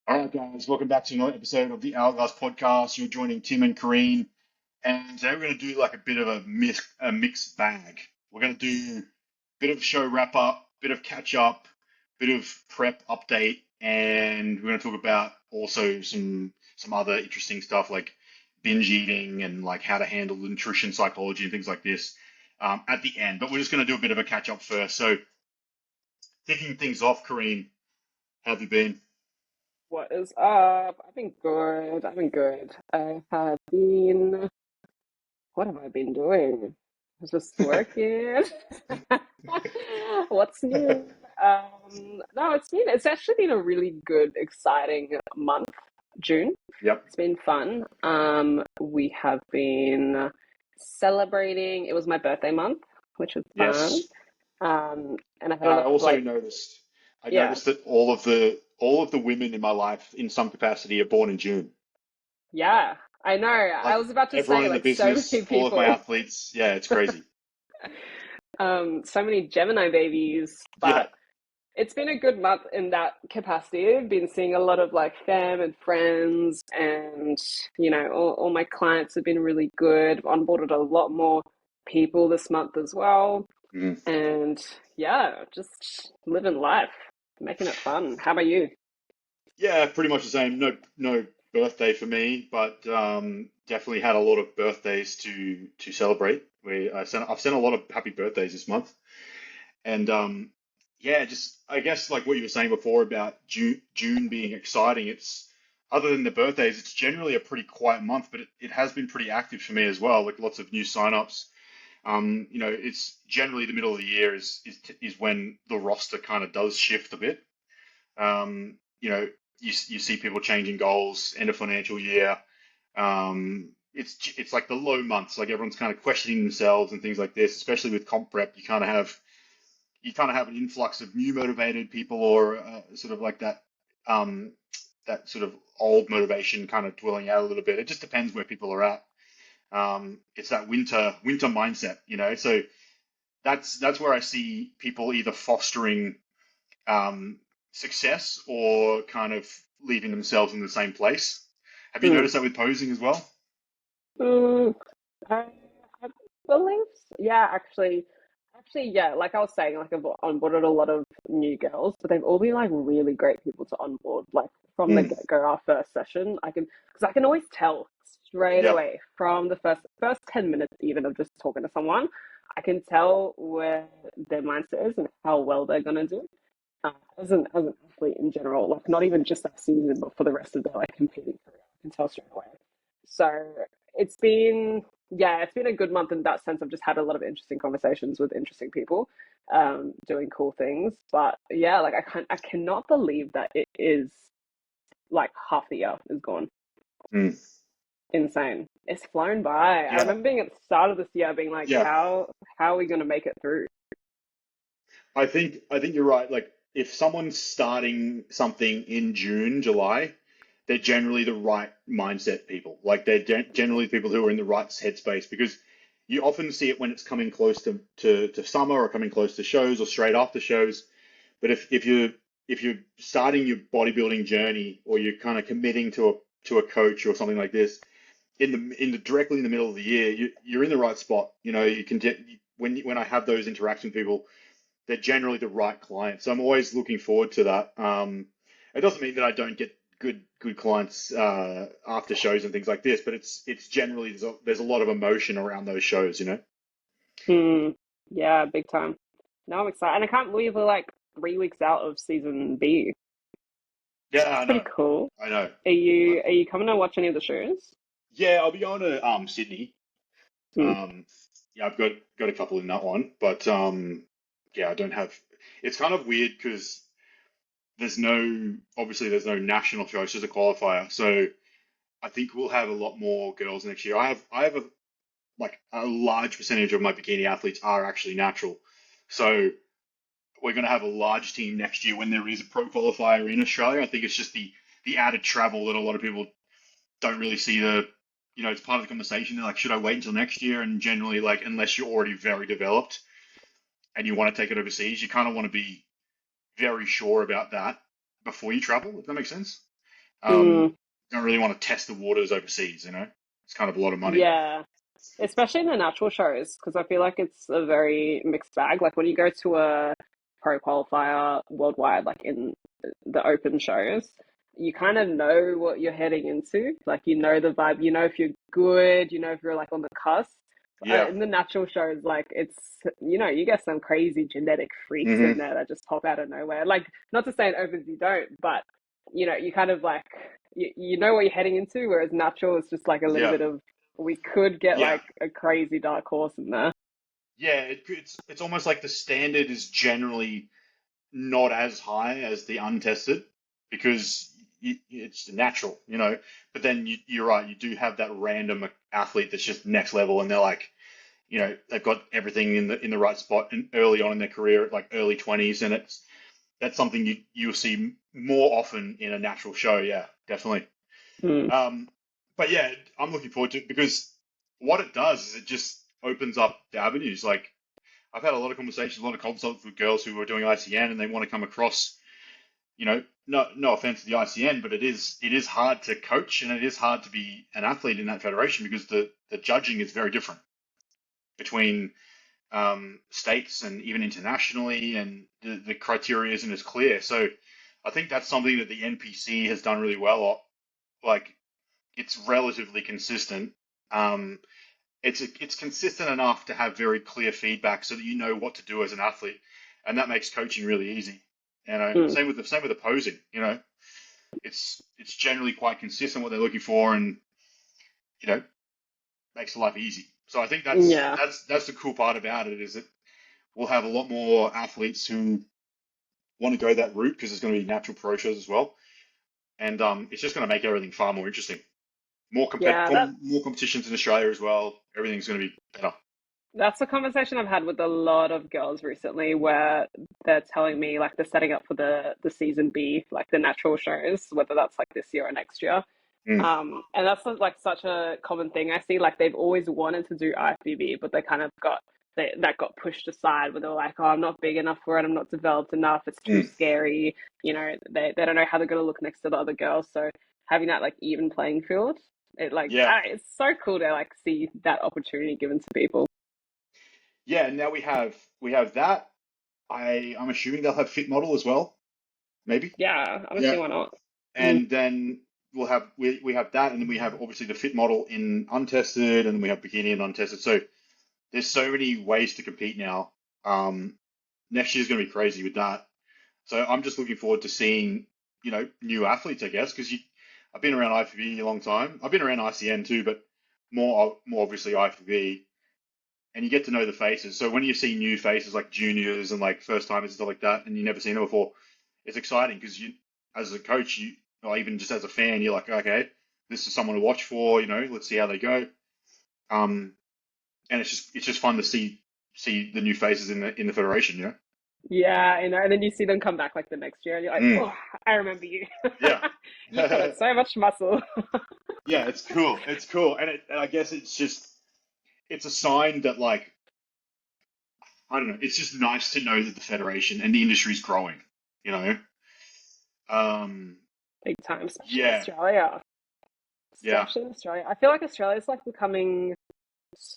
All right, guys, welcome back to another episode of the HourGlass Podcast. You're joining Tim and Kareen, and today we're going to do like a bit of a mixed bag. We're going to do a bit of show wrap up, bit of catch up, bit of prep update, and we're going to talk about also some other interesting stuff like binge eating and like how to handle the nutrition psychology and things like this at the end. But we're just going to do a bit of a catch up first. So, kicking things off, Kareen, how have you been? What is up? I've been good. I've been good. What have I been doing? Just working. What's new? No, it's actually been a really good, exciting month, June. Yep. It's been fun. We have been celebrating. It was my birthday month, which was fun. Yes. And I had And a I lot of also like, noticed, I yeah, noticed that all of the women in my life, in some capacity, are born in June. yeah, I know. I Like was about to everyone say in the like so business, many all of my people. athletes. Yeah, it's crazy. So many Gemini babies, Yeah. but it's been a good month in that capacity. I've been seeing a lot of like fam and friends, and all my clients have been really good. I've onboarded a lot more people this month as well, Mhm. and yeah, just living life, making it fun. How about you? Yeah, pretty much the same. No birthday for me, but definitely had a lot of birthdays to celebrate. I've sent a lot of happy birthdays this month, and yeah, just I guess like what you were saying before about June being exciting. It's other than the birthdays, it's generally a pretty quiet month, but it has been pretty active for me as well. Like lots of new signups. It's generally the middle of the year is when the roster kind of does shift a bit. You see people changing goals end of financial year. It's like the low months, like everyone's kind of questioning themselves and things like this. Especially with comp prep, you kind of have an influx of new motivated people or sort of like um, that sort of old motivation kind of dwelling out a little bit. It just depends where people are at. It's that winter mindset, you know. So that's where I see people either fostering um, success or kind of leaving themselves in the same place. Have you Hmm. noticed that with posing as well? Mm, I believe, yeah, actually, yeah. Like I was saying, like I've onboarded a lot of new girls, but they've all been like really great people to onboard. Like from the Mm, get go, our first session, because I can always tell straight yeah. away from the first 10 minutes even of just talking to someone. I can tell where their mindset is and how well they're gonna do. As an athlete in general, like not even just that season, but for the rest of their like competing career, I can tell straight away. So it's been, yeah, it's been a good month in that sense. I've just had a lot of interesting conversations with interesting people, doing cool things. But yeah, like I cannot believe that it is like half the year is gone. Mm, Insane. It's flown by. I yeah. remember being at the start of this year being like, Yeah. how are we gonna make it through? I think you're right. Like if someone's starting something in June, July, they're generally the right mindset people. Like they're generally people who are in the right headspace because you often see it when it's coming close to summer or coming close to shows or straight after shows. But if you're starting your bodybuilding journey or you're kind of committing to a coach or something like this in the directly in the middle of the year, you're in the right spot. You know, you can get when I have those interactions with people, they're generally the right clients. So I'm always looking forward to that. It doesn't mean that I don't get good clients after shows and things like this, but it's generally there's a lot of emotion around those shows, you know. Hmm. Yeah, big time. No, I'm excited, and I can't believe we're like 3 weeks out of season B. Yeah, It's I pretty know, cool. I know. Are Uh, you are you coming to watch any of the shows? Yeah, I'll be going to Sydney. Hmm. Um, yeah, I've got a couple in that one, but yeah, I don't have. It's kind of weird because there's no national show. It's just a qualifier. So I think we'll have a lot more girls next year. I have a large percentage of my bikini athletes are actually natural. So we're going to have a large team next year when there is a pro qualifier in Australia. I think it's just the added travel that a lot of people don't really see it's part of the conversation. They're like, should I wait until next year? And generally, like, unless you're already very developed and you want to take it overseas, you kind of want to be very sure about that before you travel, if that makes sense. Um, Mm, don't really want to test the waters overseas, you know? It's kind of a lot of money. yeah. Especially in the natural shows, because I feel like it's a very mixed bag. Like when you go to a pro qualifier worldwide, like in the open shows, you kind of know what you're heading into. Like you know the vibe, you know if you're good, you know if you're like on the cusp. Yeah. In the natural shows, like it's you get some crazy genetic freaks in Hmm. there that just pop out of nowhere. Like not to say in opens you don't, but you kind of like you know what you're heading into, whereas natural is just like a little Yeah. bit of we could get Yeah. like a crazy dark horse in there. Yeah. It's almost like the standard is generally not as high as the untested because it's natural, you know. But then you're right, you do have that random athlete that's just next level, and they're like, you know, they've got everything in the right spot and early on in their career, like early 20s, and that's something you'll see more often in a natural show. Yeah, definitely. Mm. Um, but yeah, I'm looking forward to it because what it does is it just opens up the avenues. Like I've had a lot of conversations, a lot of consults with girls who are doing ICN and they want to come across, you know, no offense to the ICN, but it is hard to coach and it is hard to be an athlete in that federation because the judging is very different between states and even internationally, and the criteria isn't as clear. So I think that's something that the NPC has done really well. Like it's relatively consistent. Um, it's consistent enough to have very clear feedback so that you know what to do as an athlete, and that makes coaching really easy. You know, Mm. same with the posing. You know, it's generally quite consistent what they're looking for, and you know, makes life easy. So I think that's Yeah. that's that's the cool part about it is that we'll have a lot more athletes who want to go that route because there's going to be natural pro shows as well, and it's just going to make everything far more interesting. Yeah, that More competitions in Australia as well. Everything's going to be better. that's a conversation I've had with a lot of girls recently where they're telling me like they're setting up for the season B, like the natural shows, whether that's like this year or next year. Mm. And that's like such a common thing I see. Like they've always wanted to do IFBB, but they kind of that got pushed aside where they're like, oh, I'm not big enough for it. I'm not developed enough. It's too Mm. scary. They don't know how they're going to look next to the other girls. So having that like even playing field, Yeah, it's so cool to like see that opportunity given to people. yeah. Now we have that. I'm assuming they'll have fit model as well, maybe. Yeah, I don't Yeah, see why not. Mm. and then we have that, and then we have obviously the fit model in untested, and we have bikini and untested. So there's so many ways to compete now. Um, Next year's going to be crazy with that. So I'm just looking forward to seeing, you know, new athletes, I guess, because I've been around IFBB a long time. I've been around ICN too, but more obviously IFBB, and you get to know the faces. So when you see new faces like juniors and like first timers and stuff like that, and you've never seen them before, it's exciting because as a coach, or even just as a fan, you're like, okay, this is someone to watch for. You know, let's see how they go. Um, and it's just fun to see the new faces in the federation. You know. Yeah, and then you see them come back like the next year, and you're like, Mm, oh, I remember you. yeah. You put on so much muscle. Yeah, it's cool. It's cool, and I guess it's a sign that like I don't know. It's just nice to know that the federation and the industry is growing. You know. Um. Big time, especially in Yeah. Australia. Yeah. Especially in Australia. I feel like Australia is like becoming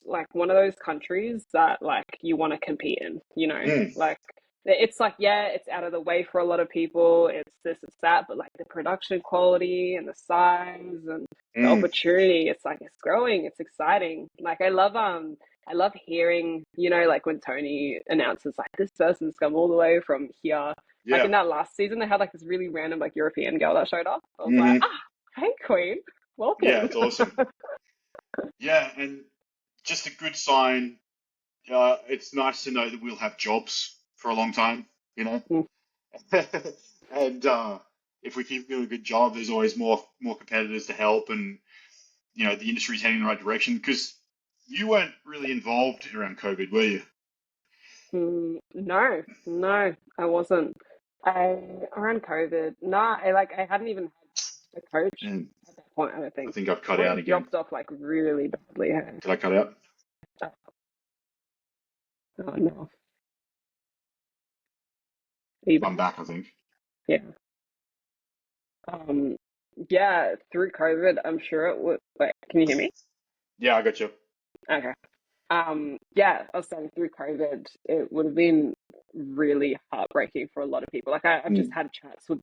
like one of those countries that like you want to compete in, Mm, like it's like yeah, it's out of the way for a lot of people, it's this, it's that, but like the production quality and the size and the mm. opportunity, it's like it's growing, it's exciting. Like I love hearing, like when Tony announces like this person's come all the way from here. Like Yeah. in that last season, they had like this really random like European girl that showed up. I was like, Hmm. hey queen, Yeah. welcome. It's awesome. Yeah, and just a good sign. It's nice to know that we'll have jobs for a long time. You know. And if we keep doing a good job, there's always more competitors to help, and you know the industry's heading in the right direction. Because you weren't really involved around COVID, were you? No, no, I wasn't. I Around COVID, nah, I hadn't even had a coach And at that point. I don't I think. think I've I cut might out have again. dropped off like really badly. Did I cut out? Oh no, are you I'm back? back, I think. Yeah. Um, Yeah, through COVID, I'm sure it would. Wait, can you hear me? Yeah, I got you. Okay. Yeah, I was saying through COVID, it would have been really heartbreaking for a lot of people. Like I've just Mm, had chats with,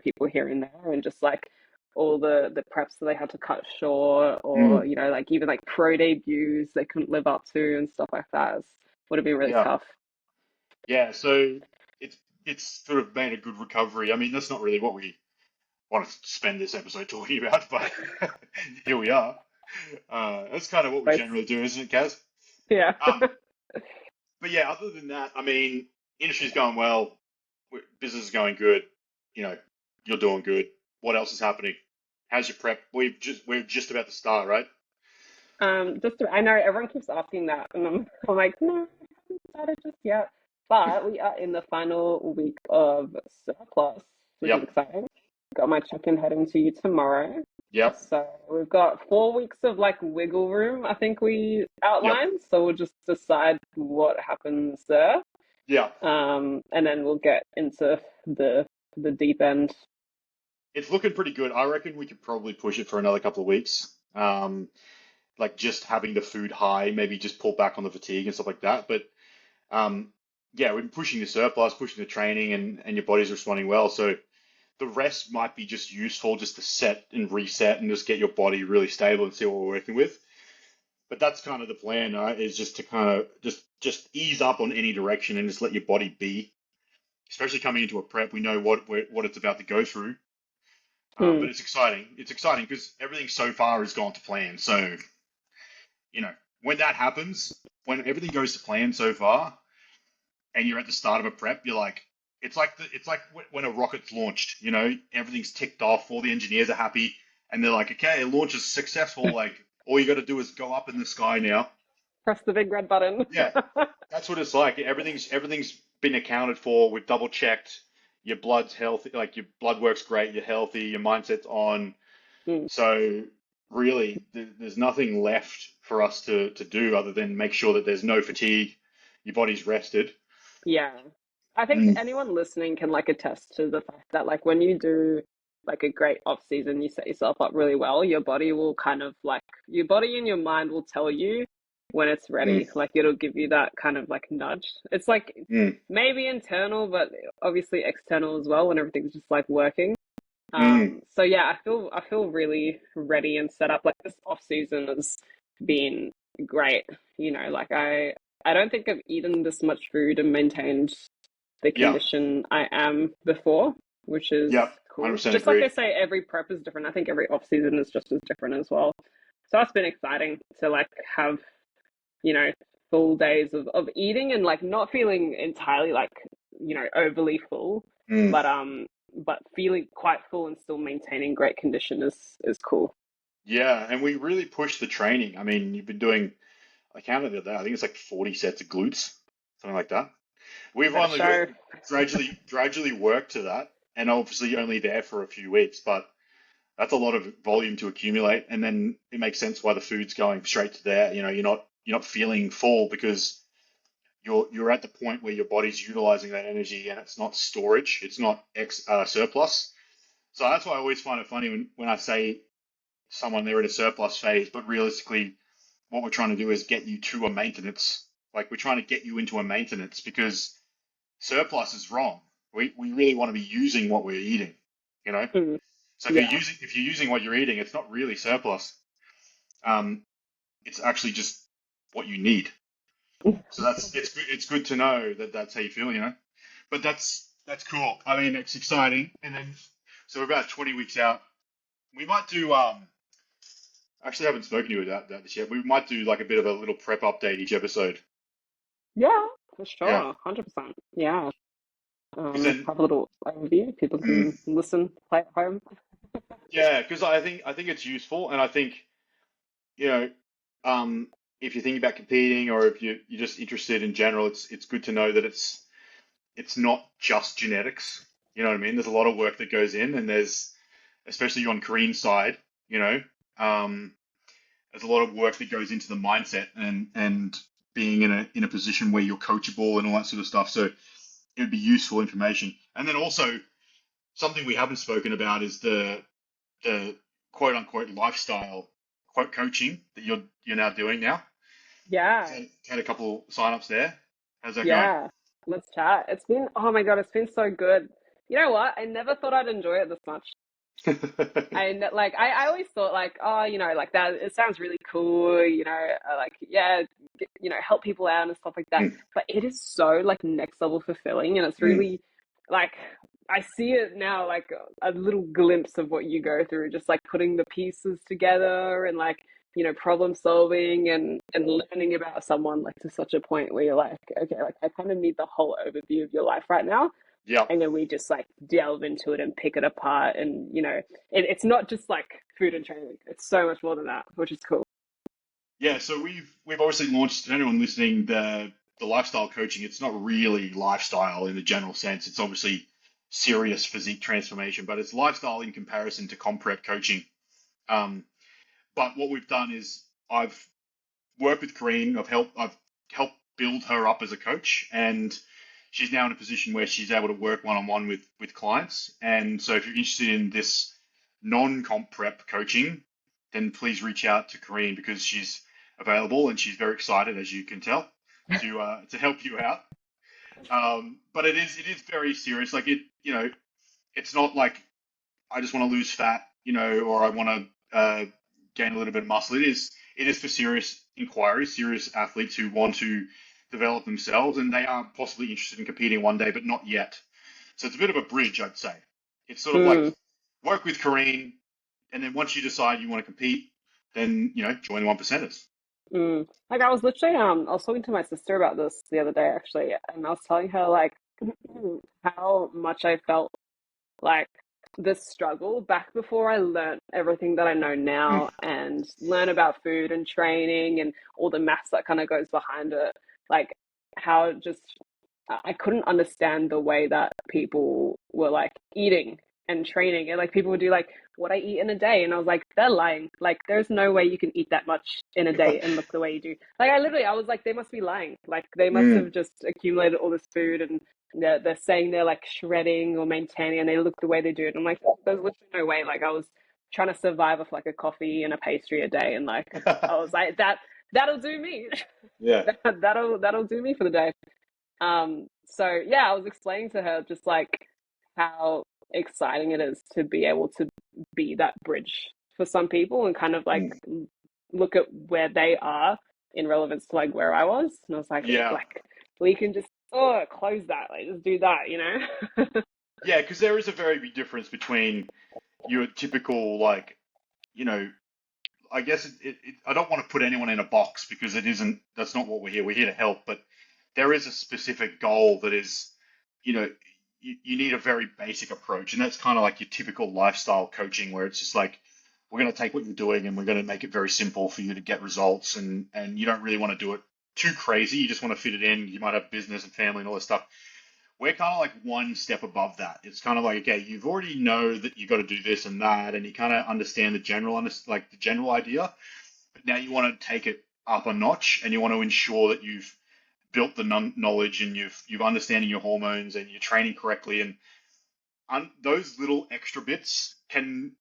people here and there, and just like all the preps that they had to cut short, or mm, like even like pro debuts they couldn't live up to and stuff like that. Would have been really yeah, tough. yeah. So it's it's sort of made a good recovery. I mean, that's not really what we want to spend this episode talking about, but here we are. That's kind of what we Both, generally do, isn't it, Kaz? yeah. Um, but yeah, other than that, I mean, industry's going well, business is going good. You know, you're doing good. What else is happening? How's your prep? We're just about to start, right? I know everyone keeps asking that, and I'm like, no, I haven't started just yet. But we are in the final week of surplus, which is Yep, exciting. Got my check-in heading to you tomorrow. yep, So we've got 4 weeks of like wiggle room, I think we yep, outlined. So we'll just decide what happens there. yeah. And then we'll get into the deep end. It's looking pretty good. I reckon we could probably push it for another couple of weeks. Like just having the food high, maybe just pull back on the fatigue and stuff like that. But um, yeah, we're pushing the surplus, pushing the training, and your body's responding well. So the rest might be just useful just to set and reset and just get your body really stable and see what we're working with. But that's kind of the plan, right? Is just to kind of just ease up on any direction and just let your body be. Especially coming into a prep, we know what it's about to go through. But Mm, it's exciting. It's exciting because everything so far has gone to plan. So you know when that happens, when everything goes to plan so far, and you're at the start of a prep, you're like, it's like when a rocket's launched. Everything's ticked off, all the engineers are happy, and they're like, okay, launch is successful. Like all you got to do is go up in the sky now. press the big red button. Yeah, that's what it's like. Everything's been accounted for. We've double checked. Your blood's healthy. Like your blood works great. You're healthy. Your mindset's on. Mm, So really, there's nothing left for us to do other than make sure that there's no fatigue. Your body's rested. yeah. I think Mm, anyone listening can like attest to the fact that like when you do like a great off season, you set yourself up really well, your body will kind of like your body and your mind will tell you when it's ready. mm, Like it'll give you that kind of like nudge. It's like mm, maybe internal, but obviously external as well when everything's just like working. mm. So yeah, I feel really ready and set up. Like this off season has been great. Like I don't think I've eaten this much food and maintained the Yeah, condition I am before, which is yeah, cool. 100% Just like agree. they say, every prep is different. I think every off season is just as different as well. So that's been exciting to like have, you know, full days of eating and like not feeling entirely like, overly full, Mm. but feeling quite full and still maintaining great condition is cool. Yeah, and we really push the training. I mean, you've been doing, I counted the other day, I think it's like 40 sets of glutes, something like that. We've Better only show. gradually worked to that, and obviously only there for a few weeks, but that's a lot of volume to accumulate, and then it makes sense why the food's going straight to there. You're not feeling full because you're at the point where your body's utilizing that energy, and it's not storage, it's not surplus. So that's why I always find it funny when I say someone they're in a surplus phase, but realistically, what we're trying to do is get you to a maintenance. Like we're trying to get you into a maintenance because surplus is wrong. We really want to be using what we're eating, you know. Mm, So yeah. if you're using what you're eating, it's not really surplus. Um, it's actually just what you need. So it's good to know that that's how you feel, you know. But that's cool. I mean, it's exciting. And then so we're about 20 weeks out. We might do actually I haven't spoken to you about that this yet. We might do like a bit of a little prep update each episode. Yeah, for Yeah. sure. 100%. Yeah. Because then Have a little overview. People mm, can listen, play at home. yeah, because I think it's useful, and I think you know, um, if you're thinking about competing or if you're just interested in general, it's good to know that it's not just genetics. You know what I mean? There's a lot of work that goes in, and there's especially on Kareen's side, you know, um, there's a lot of work that goes into the mindset and being in a position where you're coachable and all that sort of stuff. So it would be useful information. And then also something we haven't spoken about is the quote unquote lifestyle quote coaching that you're now doing now. Yeah. Had a couple signups there. How's that going? Yeah. Let's chat. It's been, oh my God, it's been so good. You know what? I never thought I'd enjoy it this much. I always thought like, oh, like that, it sounds really cool, like, yeah, help people out and stuff like that. Mm, But it is so like next level fulfilling, and it's mm. really like, I see it now, like a little glimpse of what you go through, just like putting the pieces together and like, problem solving and learning about someone like to such a point where you're like, okay, like I kind of need the whole overview of your life right now, Yep. and then we just like delve into it and pick it apart, and it's not just like food and training, it's so much more than that, which is cool. Yeah, so we've obviously launched to anyone listening the lifestyle coaching. It's not really lifestyle in the general sense. It's obviously serious physique transformation, but it's lifestyle in comparison to comp prep coaching. Um, but what we've done is I've worked with Kareen. I've helped build her up as a coach, and she's now in a position where she's able to work one on one with clients. And so if you're interested in this non-comp prep coaching, then please reach out to Kareen because she's available and she's very excited, as you can tell, to help you out. But it is very serious. Like it's not like I just want to lose fat, or I want to gain a little bit of muscle. It is for serious inquiries, serious athletes who want to develop themselves, and they are possibly interested in competing one day, but not yet. So it's a bit of a bridge, I'd say. It's sort of like Mm, work with Kareen, and then once you decide you want to compete, then join the one percenters. like I was literally I was talking to my sister about this the other day actually, and I was telling her like how much I felt like this struggle back before I learned everything that I know Mm. now and learn about food and training and all the maths that kind of goes behind it. Like how just I couldn't understand the way that people were like eating and training, and like people would do like what I eat in a day, and I was like, they're lying. Like there's no way you can eat that much in a day and look the way you do. Like I was like, they must be lying. Like they must Mm. have just accumulated all this food, and they're saying they're like shredding or maintaining, and they look the way they do it. I'm like, there's literally no way. Like I was trying to survive off like a coffee and a pastry a day, and like I was like that'll do me. Yeah. That'll do me for the day. So yeah, I was explaining to her just like how exciting it is to be able to be that bridge for some people and kind of like Mm. look at where they are in relevance to like where I was. And I was Yeah. like we can just close that, like just do that, Yeah, because there is a very big difference between your typical, like, you know, I guess I don't want to put anyone in a box because it isn't, that's not what we're here. We're here to help, but there is a specific goal that is, you know, you need a very basic approach. And that's kind of like your typical lifestyle coaching where it's just like, we're going to take what you're doing and we're going to make it very simple for you to get results. And you don't really want to do it too crazy. You just want to fit it in. You might have business and family and all this stuff. We're kind of like one step above that. It's kind of like, okay, you've already know that you got to do this and that, and you kind of understand like the general idea. But now you want to take it up a notch, and you want to ensure that you've built the knowledge and you've understanding your hormones and you're training correctly. And those little extra bits can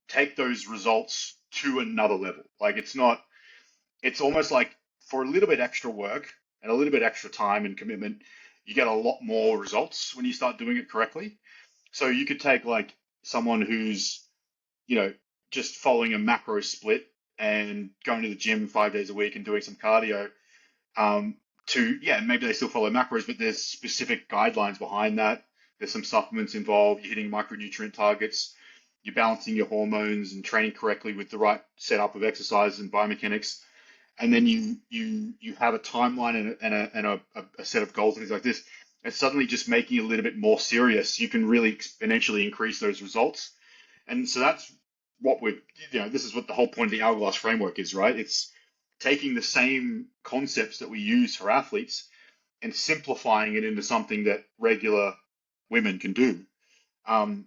take those results to another level. Like it's not, it's almost like for a little bit extra work and a little bit extra time and commitment, you get a lot more results when you start doing it correctly. So you could take like someone who's, you know, just following a macro split and going to the gym 5 days a week and doing some cardio, to, yeah, maybe they still follow macros, but there's specific guidelines behind that. There's some supplements involved. You're hitting micronutrient targets. You're balancing your hormones and training correctly with the right setup of exercise and biomechanics, and then you have a timeline and a set of goals and things like this, and suddenly just making it a little bit more serious, you can really exponentially increase those results. And so that's what this is what the whole point of the hourglass framework is, right? It's taking the same concepts that we use for athletes and simplifying it into something that regular women can do. Um,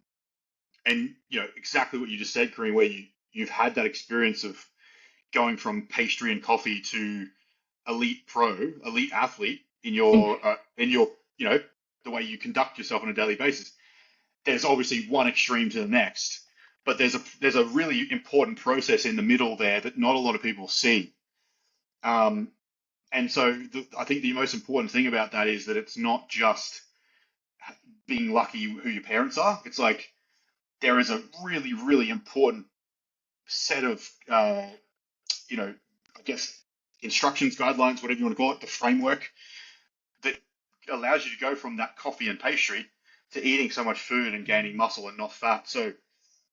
and exactly what you just said, Kareem, where you've had that experience of going from pastry and coffee to elite athlete in your the way you conduct yourself on a daily basis. There's obviously one extreme to the next, but there's a really important process in the middle there that not a lot of people see. Um, and so I think the most important thing about that is that it's not just being lucky who your parents are. It's like there is a really, really important set of, I guess, instructions, guidelines, whatever you want to call it, the framework that allows you to go from that coffee and pastry to eating so much food and gaining muscle and not fat. So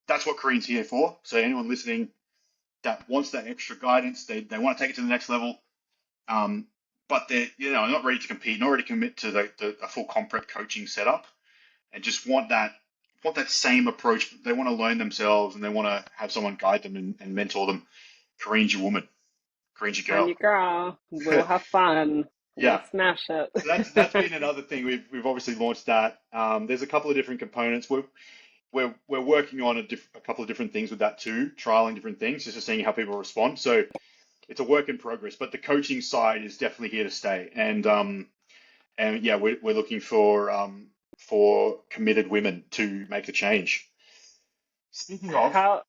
that's what Kareen's here for. So anyone listening that wants that extra guidance, they want to take it to the next level, but they're not ready to compete, not ready to commit to the full comp prep coaching setup, and just want that same approach. They want to learn themselves and they want to have someone guide them and mentor them. Kareen's your woman. Kareen's your I'm girl. your girl. We'll have fun. Yeah. We'll smash it. So that's been another thing. We've obviously launched that. There's a couple of different components. We're working on a couple of different things with that too, trialing different things, just to seeing how people respond. So it's a work in progress, but the coaching side is definitely here to stay. And yeah, we're looking for committed women to make a change. Speaking of, How,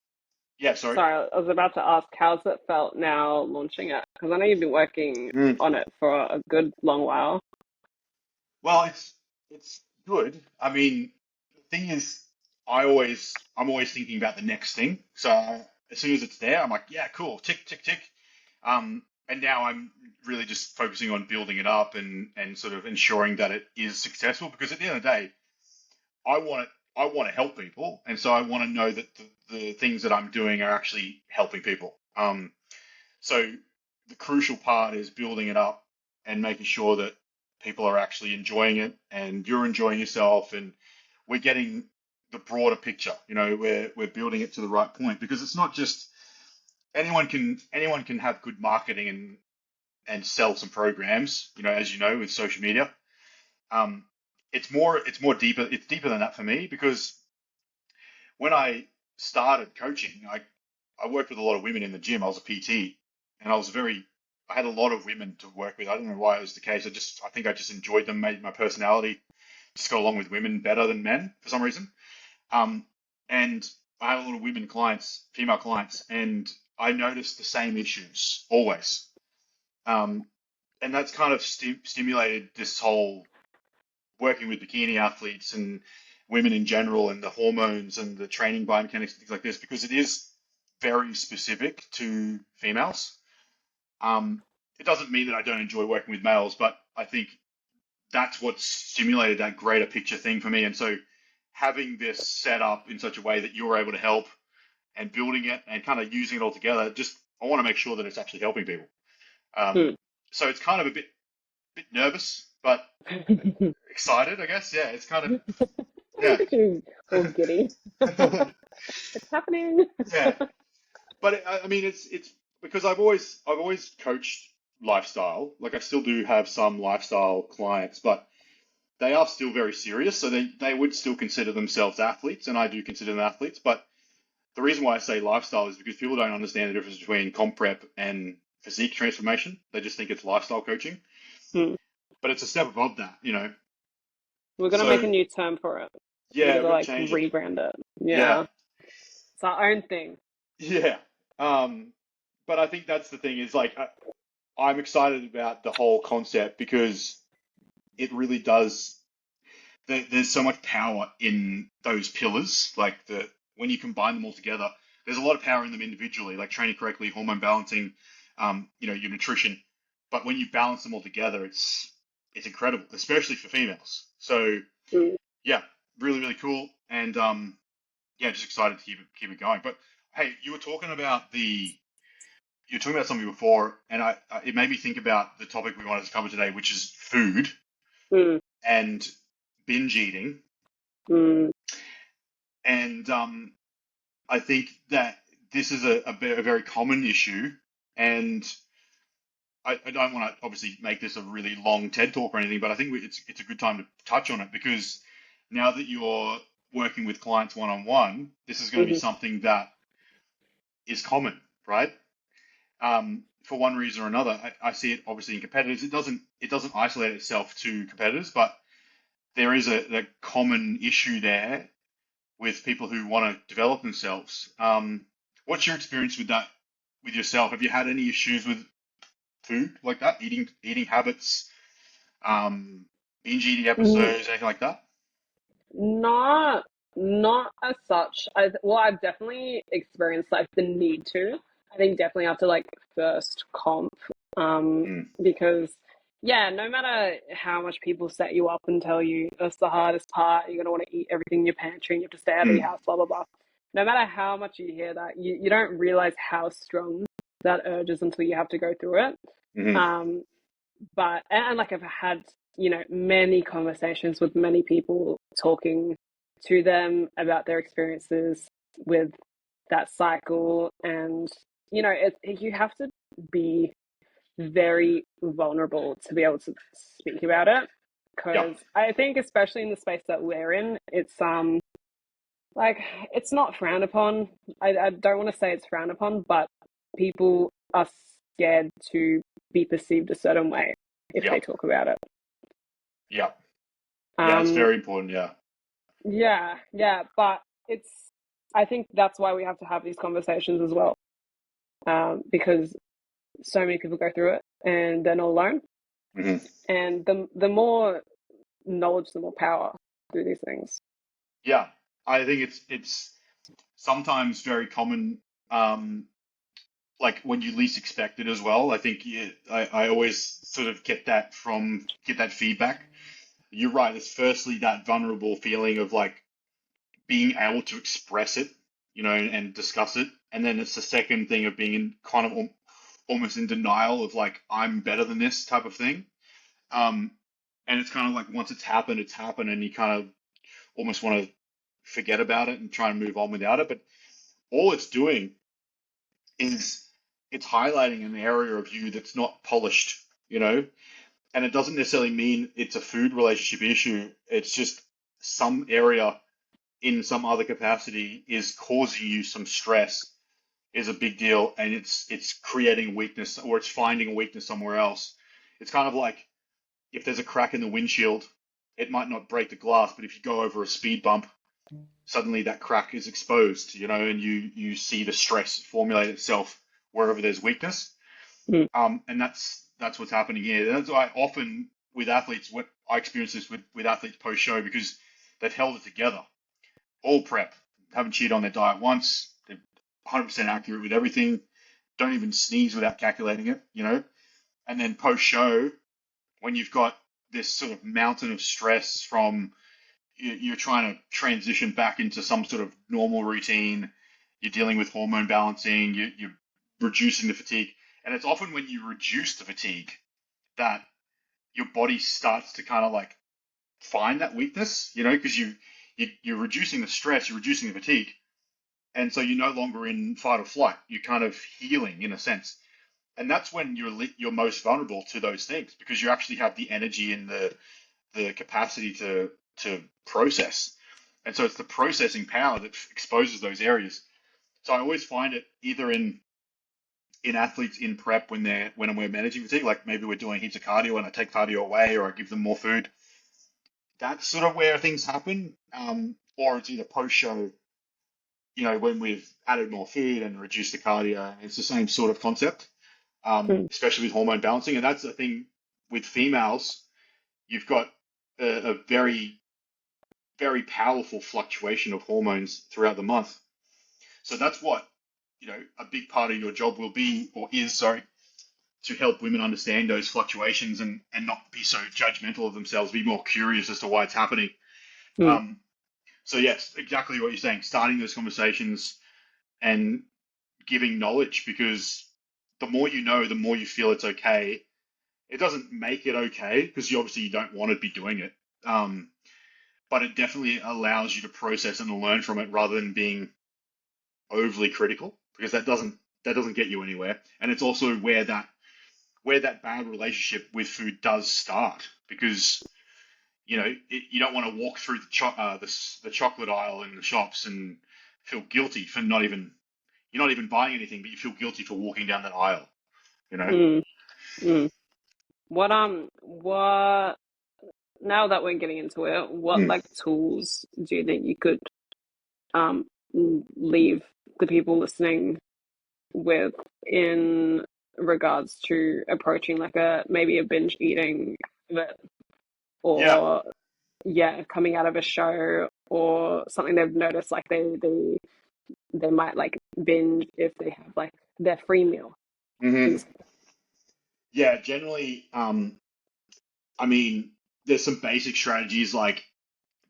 yeah, sorry. sorry, I was about to ask, how's it felt now launching it? Because I know you've been working Mm. on it for a good long while. Well, it's good. I mean, the thing is, I'm always thinking about the next thing. So as soon as it's there, I'm like, yeah, cool, tick, tick, tick. And now I'm really just focusing on building it up and sort of ensuring that it is successful. Because at the end of the day, I want to help people, and so I want to know that the things that I'm doing are actually helping people. So the crucial part is building it up and making sure that people are actually enjoying it and you're enjoying yourself and we're getting the broader picture. We're building it to the right point, because it's not just anyone can have good marketing and sell some programs, as you know, with social media. Um, it's deeper than that for me, because when I started coaching, I worked with a lot of women in the gym. I was a PT, and I had a lot of women to work with. I don't know why it was the case. I think I just enjoyed them, made my personality just got along with women better than men for some reason. And I had a lot of women clients, female clients, and I noticed the same issues always. Um, and that's kind of stimulated this whole working with bikini athletes and women in general, and the hormones and the training biomechanics, things like this, because it is very specific to females. It doesn't mean that I don't enjoy working with males, but I think that's what stimulated that greater picture thing for me. And so having this set up in such a way that you're able to help and building it and kind of using it all together, I want to make sure that it's actually helping people. Hmm. So it's kind of a bit nervous, but excited, I guess. Yeah, it's kind of, yeah. All giddy. It's happening. Yeah. But I mean, it's because I've always coached lifestyle. Like, I still do have some lifestyle clients, but they are still very serious. So they would still consider themselves athletes, and I do consider them athletes. But the reason why I say lifestyle is because people don't understand the difference between comp prep and physique transformation. They just think it's lifestyle coaching, Hmm. but it's a step above that, We're gonna make a So new term for it. We yeah, gotta we've got to like change it. rebrand it. Yeah, Yeah. It's our own thing. yeah. But I think that's the thing, is like I'm excited about the whole concept, because it really does. There's so much power in those pillars. Like, when you combine them all together, there's a lot of power in them individually, like training correctly, hormone balancing, your nutrition. But when you balance them all together, it's incredible, especially for females. So Mm. yeah, really, really cool. And yeah, just excited to keep it going. But hey, you were talking about something before, and it made me think about the topic we wanted to cover today, which is food Mm. and binge eating. Mm. And I think that this is a very common issue, and I don't want to obviously make this a really long TED talk or anything, but I think it's a good time to touch on it, because now that you're working with clients one on one, this is going to be Mhm. something that is common, right? For one reason or another, I see it obviously in competitors. It doesn't isolate itself to competitors, but there is a common issue there with people who want to develop themselves. What's your experience with that with yourself? Have you had any issues with food like that, eating habits, binge eating Mm, episodes, anything like that? Not not as such. I've definitely experienced like the need to. I think definitely after like first comp, Mm, because yeah, no matter how much people set you up and tell you that's the hardest part, you're gonna want to eat everything in your pantry and you have to stay out of your mm, house, blah blah blah. No matter how much you hear that, you don't realize how strong that urge is until you have to go through it. mm, Um, but and like I've had many conversations with many people talking to them about their experiences with that cycle, and you have to be very vulnerable to be able to speak about it, yeah, because I think especially in the space that we're in, like it's not frowned upon. I don't want to say it's frowned upon, but people are scared to be perceived a certain way if yeah, they talk about it. yeah, yeah. It's Um, very important. Yeah, yeah, but it's. I think that's why we have to have these conversations as well, because so many people go through it and they're not alone. hmm And the more knowledge, the more power through these things. yeah. I think it's sometimes very common. Like when you least expect it as well. I think I always sort of get that feedback. You're right. It's firstly that vulnerable feeling of like being able to express it, and discuss it, and then it's the second thing of being in kind of almost in denial of like I'm better than this type of thing. Um, and it's kind of like once it's happened, and you kind of almost want to forget about it and try and move on without it. But all it's doing is it's highlighting an area of you that's not polished, and it doesn't necessarily mean it's a food relationship issue. It's just some area in some other capacity is causing you some stress is a big deal, and it's creating a weakness, or it's finding a weakness somewhere else. It's kind of like if there's a crack in the windshield, it might not break the glass, but if you go over a speed bump, suddenly that crack is exposed, and you see the stress formulate itself wherever there's weakness. Mm, And that's what's happening here. That's why often with athletes, what I experience this with athletes post show, because they've held it together all prep, haven't cheated on their diet once. They're 100% accurate with everything. Don't even sneeze without calculating it. And then post show, when you've got this sort of mountain of stress from you're trying to transition back into some sort of normal routine, you're dealing with hormone balancing, you're reducing the fatigue. And it's often when you reduce the fatigue that your body starts to kind of like find that weakness, because you're reducing the stress, you're reducing the fatigue, and so you're no longer in fight or flight. You're kind of healing in a sense, and that's when you're most vulnerable to those things because you actually have the energy and the capacity to process, and so it's the processing power that exposes those areas. So I always find it either in athletes in prep when we're managing fatigue, like maybe we're doing heaps of cardio and I take cardio away or I give them more food. That's sort of where things happen. Or it's either post show, when we've added more food and reduced the cardio. It's the same sort of concept, mm, especially with hormone balancing. And that's the thing with females, you've got a very, very powerful fluctuation of hormones throughout the month. So that's what, a big part of your job will be, or is, sorry, to help women understand those fluctuations and not be so judgmental of themselves, be more curious as to why it's happening. mm. Um, So yes, exactly what you're saying. Starting those conversations and giving knowledge, because the more you know, the more you feel it's okay. It doesn't make it okay because you don't want to be doing it, but it definitely allows you to process and learn from it rather than being overly critical, because that doesn't get you anywhere. And it's also where that bad relationship with food does start, because you don't want to walk through the chocolate aisle in the shops and feel guilty for not even you're not even buying anything, but you feel guilty for walking down that aisle. You know? Mm, mm. What now that we're getting into it, what Mm. like tools do you think you could leave the people listening with in regards to approaching like maybe a binge eating event, Yeah. or yeah, coming out of a show or something they've noticed, like they might like binge if they have like their free meal, Hmm. things like Yeah, generally, I mean, there's some basic strategies like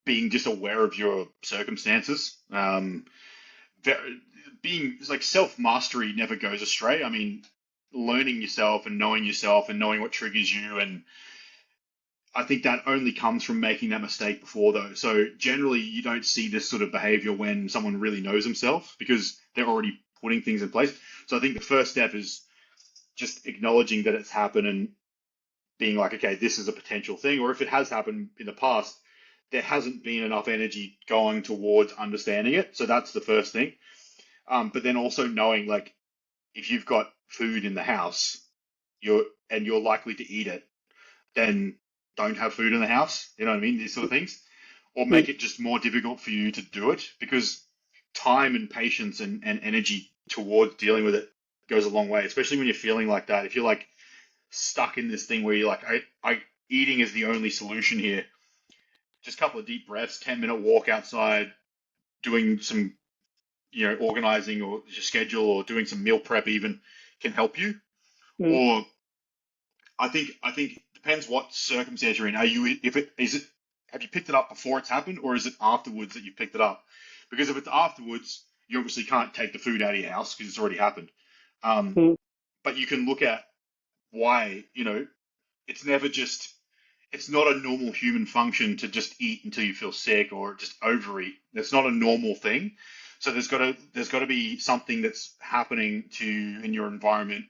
being just aware of your circumstances. Ver- Being like self mastery never goes astray. I mean, learning yourself and knowing what triggers you, and I think that only comes from making that mistake before, though. So generally, you don't see this sort of behavior when someone really knows themselves because they're already putting things in place. So I think the first step is just acknowledging that it's happened and being like, okay, this is a potential thing. Or if it has happened in the past, there hasn't been enough energy going towards understanding it. So that's the first thing. But then also knowing, like, if you've got food in the house, you're likely to eat it, then don't have food in the house. You know what I mean? These sort of things, or that. make it just more difficult for you to do it because time and patience and energy towards dealing with it goes a long way, especially when you're feeling like that. If you're like stuck in this thing where you're like, I eating is the only solution here. Just a couple of deep breaths, 10-minute walk outside, doing some, organizing or your schedule or doing some meal prep even can help you. Mm. Or I think it depends what circumstance you're in. Are you if it is it have you picked it up before it's happened or is it afterwards that you picked it up? Because if it's afterwards, you obviously can't take the food out of your house because it's already happened. Um, Mm. but you can look at why, it's never just it's not a normal human function to just eat until you feel sick or just overeat. That's not a normal thing. So there's got to be something that's happening to you in your environment,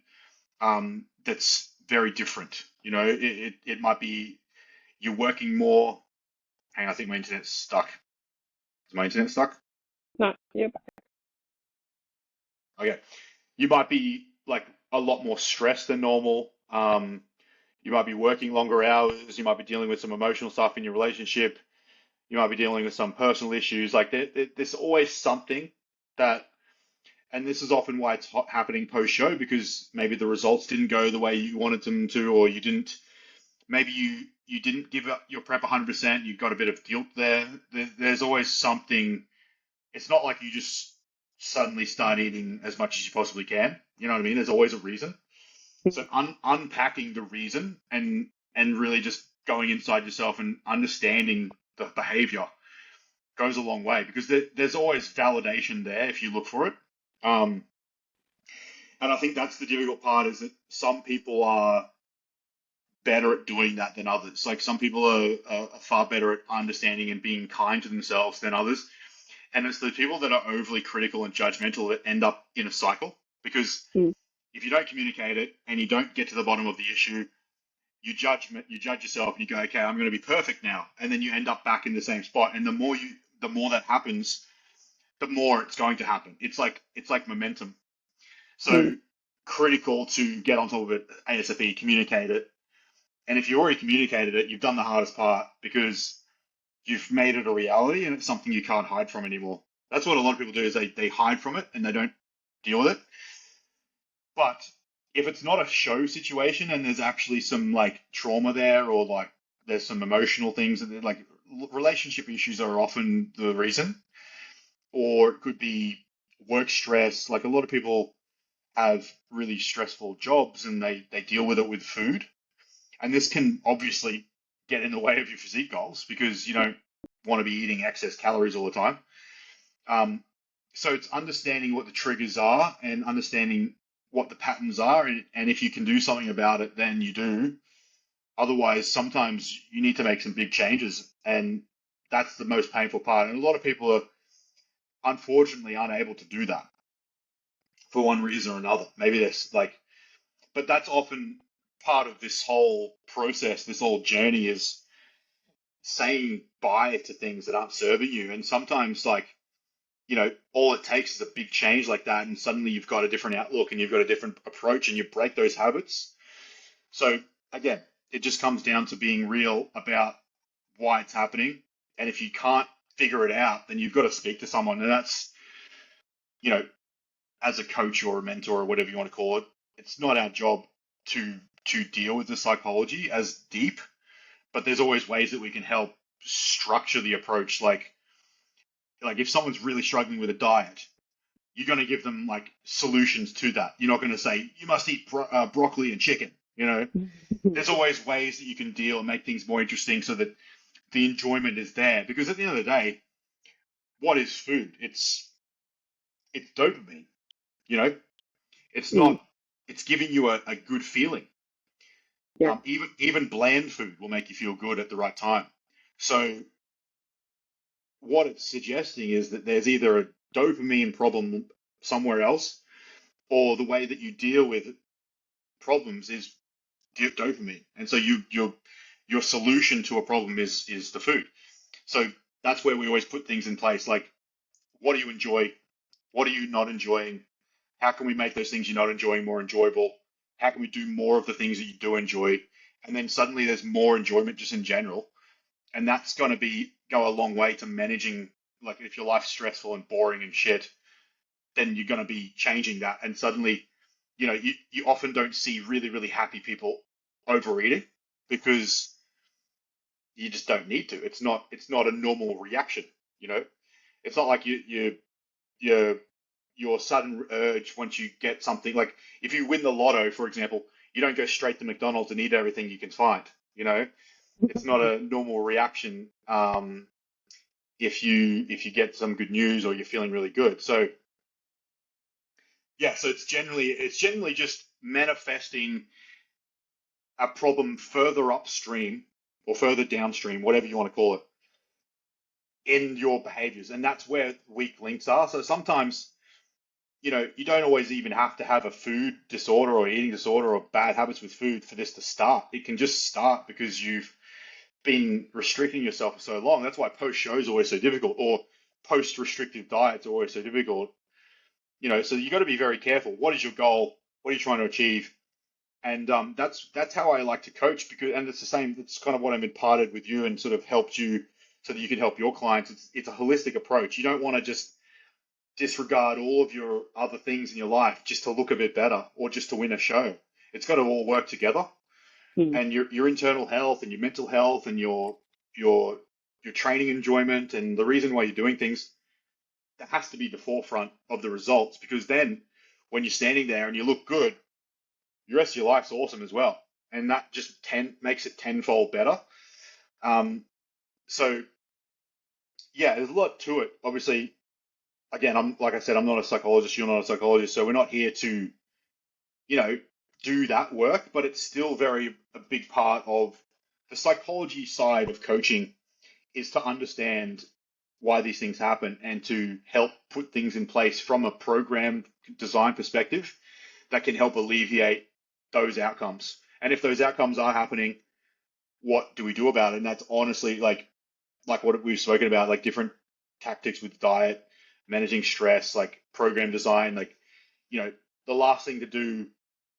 that's very different. It might be you're working more. Hang on, I think my internet's stuck. Is my internet stuck? No, yep. Okay. You might be like a lot more stressed than normal. You might be working longer hours. You might be dealing with some emotional stuff in your relationship. You might be dealing with some personal issues. Like there's always something that, and this is often why it's happening post show because maybe the results didn't go the way you wanted them to, or you didn't. Maybe you didn't give up your prep 100%. You got a bit of guilt there. There's always something. It's not like you just suddenly start eating as much as you possibly can. You know what I mean? There's always a reason. So unpacking the reason and really just going inside yourself and understanding the behavior goes a long way because there's always validation there if you look for it. Um, and I think that's the difficult part is that some people are better at doing that than others. Like some people are far better at understanding and being kind to themselves than others. And it's the people that are overly critical and judgmental that end up in a cycle because Mm. if you don't communicate it and you don't get to the bottom of the issue, you judge yourself and you go, okay, I'm going to be perfect now, and then you end up back in the same spot. And the more that happens, the more it's going to happen. It's like momentum. Mm. So critical to get on top of it ASAP, communicate it. And if you already communicated it, you've done the hardest part because you've made it a reality and it's something you can't hide from anymore. That's what a lot of people do is they hide from it and they don't deal with it. But if it's not a show situation and there's actually some like trauma there or like there's some emotional things that like relationship issues are often the reason, or it could be work stress. Like a lot of people have really stressful jobs and they deal with it with food. And this can obviously get in the way of your physique goals because you don't want to be eating excess calories all the time. Um, so it's understanding what the triggers are and understanding what the patterns are, and if you can do something about it, then you do. Otherwise, sometimes you need to make some big changes, and that's the most painful part. And a lot of people are unfortunately unable to do that for one reason or another. Maybe there's like, but that's often part of this whole process, this whole journey is saying bye to things that aren't serving you. And sometimes, like, all it takes is a big change like that, and suddenly you've got a different outlook and you've got a different approach and you break those habits. So, again, it just comes down to being real about why it's happening. And if you can't figure it out, then you've got to speak to someone. And that's, you know, as a coach or a mentor or whatever you want to call it, it's not our job to deal with the psychology as deep, but there's always ways that we can help structure the approach. Like if someone's really struggling with a diet, you're going to give them like solutions to that. You're not going to say you must eat broccoli and chicken. You know, there's always ways that you can deal and make things more interesting so that the enjoyment is there. Because at the end of the day, what is food? It's dopamine. You know, it's not. It's giving you a good feeling. Yeah. Even bland food will make you feel good at the right time. So what it's suggesting is that there's either a dopamine problem somewhere else, or the way that you deal with problems is dopamine. And so your solution to a problem is the food. So that's where we always put things in place. Like, what do you enjoy? What are you not enjoying? How can we make those things you're not enjoying more enjoyable? How can we do more of the things that you do enjoy? And then suddenly there's more enjoyment just in general. And that's going to go a long way to managing, like if your life's stressful and boring and shit, then you're going to be changing that. And suddenly, you often don't see really, really happy people overeating because you just don't need to. It's not a normal reaction, you know? It's not like your sudden urge once you get something. Like if you win the lotto, for example, you don't go straight to McDonald's and eat everything you can find, you know? It's not a normal reaction if you get some good news or you're feeling really good. So yeah, so it's generally just manifesting a problem further upstream or further downstream, whatever you want to call it, in your behaviors. And that's where weak links are. So sometimes, you don't always even have to have a food disorder or eating disorder or bad habits with food for this to start. It can just start because you've been restricting yourself for so long. That's why post shows are always so difficult, or post restrictive diets are always so difficult. So you got to be very careful. What is your goal? What are you trying to achieve? And that's how I like to coach, and it's the same. It's kind of what I'm imparted with you and sort of helped you so that you can help your clients. It's a holistic approach. You don't want to just disregard all of your other things in your life just to look a bit better or just to win a show. It's got to all work together. And your internal health and your mental health and your training enjoyment and the reason why you're doing things, that has to be the forefront of the results, because then when you're standing there and you look good, the rest of your life's awesome as well. And that just makes it tenfold better. So yeah, there's a lot to it. Obviously, again, like I said, I'm not a psychologist, you're not a psychologist, so we're not here to, do that work, but it's still a big part of the psychology side of coaching, is to understand why these things happen and to help put things in place from a program design perspective that can help alleviate those outcomes. And if those outcomes are happening, what do we do about it? And that's honestly like what we've spoken about, like different tactics with diet, managing stress, like program design, like, the last thing to do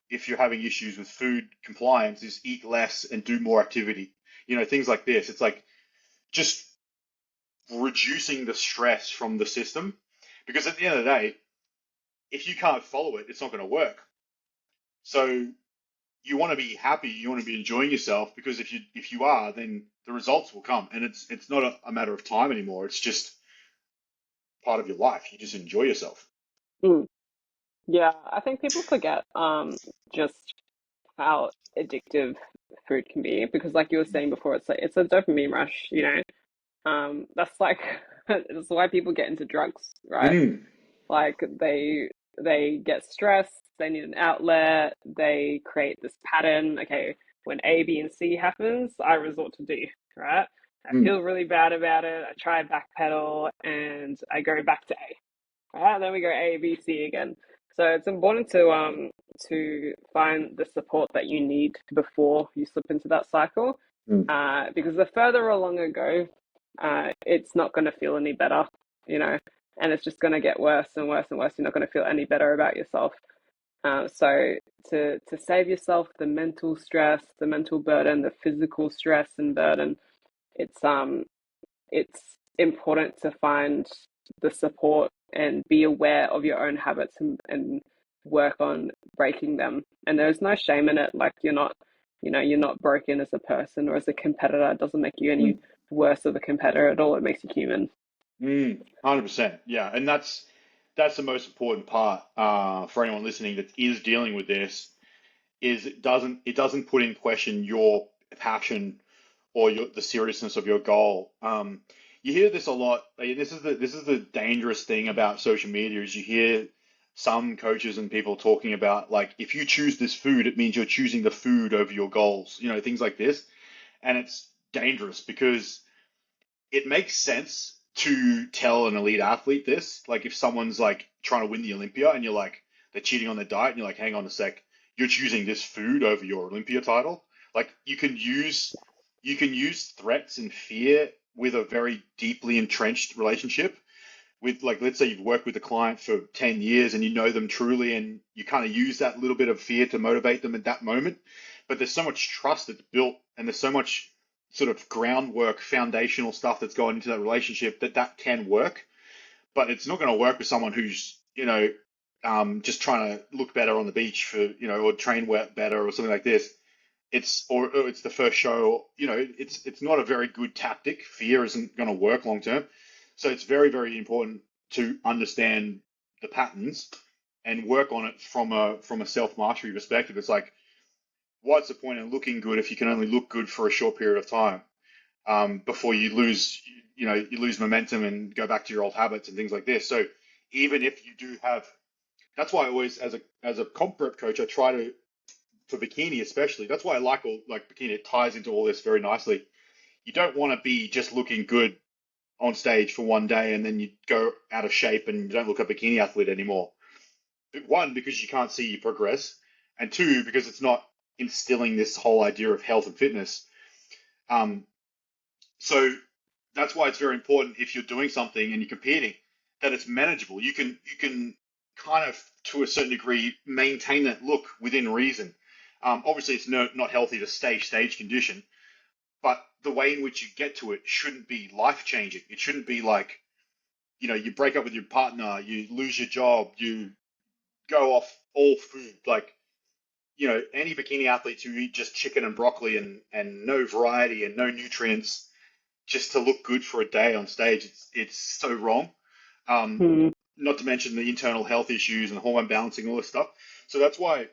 if you're having issues with food compliance is eat less and do more activity. Things like this. It's like just reducing the stress from the system, because at the end of the day, if you can't follow it, it's not going to work. So you want to be happy, you want to be enjoying yourself, because if you are, then the results will come, and it's not a matter of time anymore. It's just part of your life. You just enjoy yourself. Yeah, I think people forget just how addictive food can be, because like you were saying before, it's a dopamine rush, that's like that's why people get into drugs, right? Like they get stressed, they need an outlet, they create this pattern. Okay, when A, B, and C happens, I resort to D, right? I feel really bad about it. I try backpedal and I go back to A, right? And then we go A, B, C again. So it's important to find the support that you need before you slip into that cycle, because the further along you go, it's not going to feel any better, and it's just going to get worse and worse and worse. You're not going to feel any better about yourself. So to save yourself the mental stress, the mental burden, the physical stress and burden, it's important to find the support and be aware of your own habits and work on breaking them. And there's no shame in it. Like you're not broken as a person or as a competitor. It doesn't make you any worse of a competitor at all. It makes you human. 100%. Yeah, and that's the most important part for anyone listening that is dealing with this is it doesn't put in question your passion or the seriousness of your goal. You hear this a lot. This is the dangerous thing about social media is you hear some coaches and people talking about like if you choose this food, it means you're choosing the food over your goals. Things like this, and it's dangerous because it makes sense to tell an elite athlete this. Like if someone's like trying to win the Olympia and you're like they're cheating on their diet and you're like, hang on a sec, you're choosing this food over your Olympia title. Like you can use threats and fear with a very deeply entrenched relationship with like let's say you've worked with a client for 10 years and you know them truly and you kind of use that little bit of fear to motivate them at that moment, but there's so much trust that's built and there's so much sort of groundwork foundational stuff that's gone into that relationship that can work, but it's not going to work with someone who's just trying to look better on the beach for or train better or something like this. Or it's the first show. It's not a very good tactic. Fear isn't going to work long term. So it's very, very important to understand the patterns and work on it from a self mastery perspective. It's like, what's the point in looking good if you can only look good for a short period of time before you lose momentum and go back to your old habits and things like this. So even if you do have, that's why I always, as a comp prep coach, I try to, for bikini especially, that's why I like bikini. It ties into all this very nicely. You don't want to be just looking good on stage for one day and then you go out of shape and you don't look a bikini athlete anymore. One, because you can't see you progress, and two, because it's not instilling this whole idea of health and fitness. So that's why it's very important if you're doing something and you're competing that it's manageable. You can kind of to a certain degree maintain that look within reason. Obviously, it's not healthy to stay stage condition, but the way in which you get to it shouldn't be life changing. It shouldn't be like you break up with your partner, you lose your job, you go off all food. Like any bikini athletes who eat just chicken and broccoli and no variety and no nutrients just to look good for a day on stage, it's so wrong. Not to mention the internal health issues and hormone balancing, all this stuff. So that's why